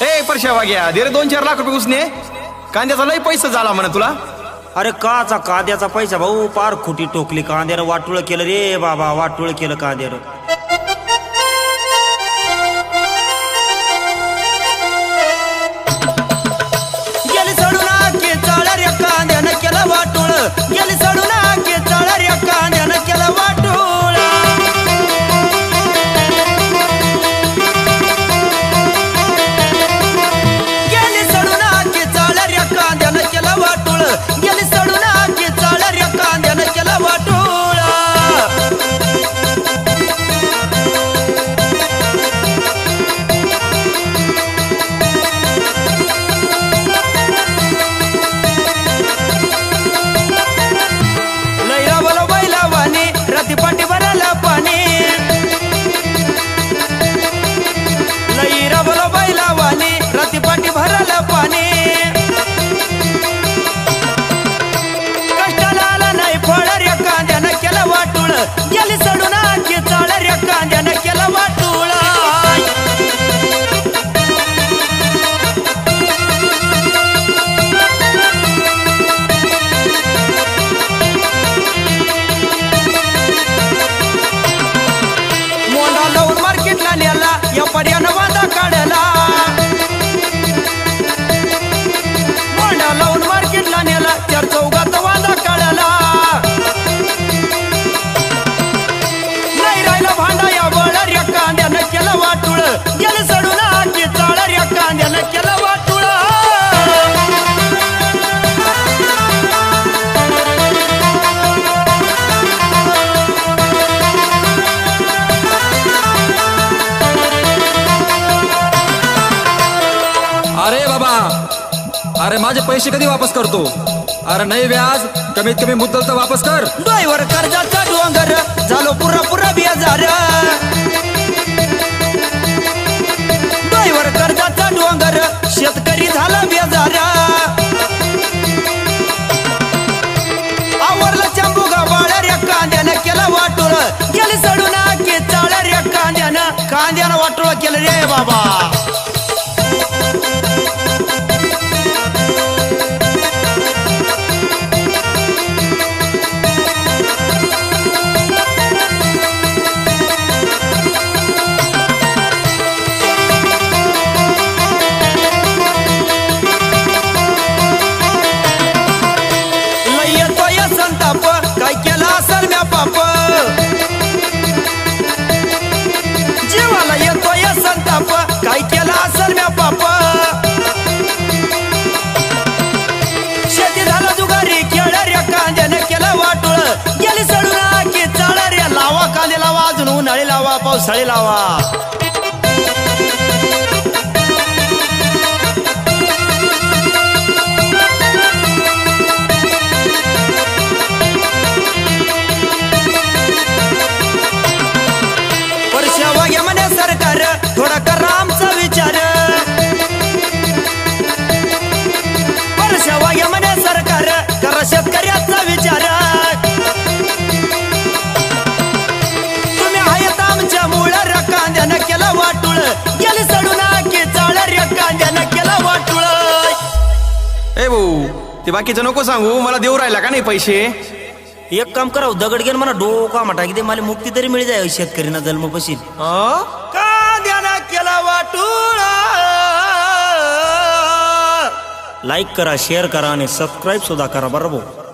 ए परशा वाग्या दे रे 2-4 लाख रुपये उसने कांद्याचा लय पैसा झाला म्हणे तुला। अरे काचा कांद्याचा पैसा भाऊ पार खुटी टोकली कांद्यानं वाटुळ केलं रे बाबा वाटुळ केलं कांद्यानं। गेली सडून के चाळ रे कांद्यानं केलं वाटुळ गेली सडून के चाळ रे कांद्यानं केलं वाटुळ। गेली सडून के चाळ रे कांद्यानं केलं वाटुळ गेली सडून के चाळ रे कांद्यानं केलं वाटुळ। लैरा बोलो बैला वाणी राती पाठी भरायला पाणी लैरा बोलो बैला वाणी राती पाठी भरायला पाणी। कष्टाला आला नाही फळ रे कांद्यानं केलं वाटुळ गेली सडून की चाळ रे कांद्यानं केलं वाटुळ। मोंडा लावून मार्केटला नेला या पर्यानं वादा काढला मोंडा लावून मार्केटला नेला 4 चौघात वादा काढला। नाही राहिला भांडा या बळ रे कांद्यानं केलं वाटुळ गेलं सडून की चाळ रे कांद्यानं केलं वाटुळ। अरे बाबा अरे माझे पैसे कधी वापस करतो? अरे नाही व्याज कमीत कमी मुद्दल तर वापस कर। डोईवर कर्जाचा डोंगर झालो पुरा बेजार डोईवर कर्जाचा डोंगर शेतकरी झाला बेजार। आवरला चंबुगा बाळ रे कांद्यानं केलं वाटुळ गेली सडून की चाळ रे कांद्यानं वाटुळ केलं रे बाबा। संताप काय केला असेल म्या पाप जीवाला येतोय संताप काय केला असेल म्या पाप। शेती झाला जुगारी खेळ रे कांद्यानं केलं वाटुळ गेली सडून की चाळ रे लावा कांदे लावा अजून उन्हाळी लावा पावसाळी लावा। वाग्या म्हणे सरकार थोडा करा आमचा विचार वर्षा वाग्या म्हणे सरकार करा शेतकऱ्याचा विचार। तुम्ही आहेत आमच्या मूळ रे कांद्यानं केलं वाटुळ गेली सडून की चाळ रे कांद्यानं केलं वाटुळ। ए भाऊ ते बाकीचं नको सांगू मला देऊ राहिला का नाही पैसे? एक काम कराव दगड घेऊन मला डोका मटा की मला मुक्ती तरी मिळी जाय शेतकरीना जन्म पशील कांद्यानं केलं वाटुळ। लाईक करा शेअर करा आणि सबस्क्राईब सुद्धा करा बरोबर।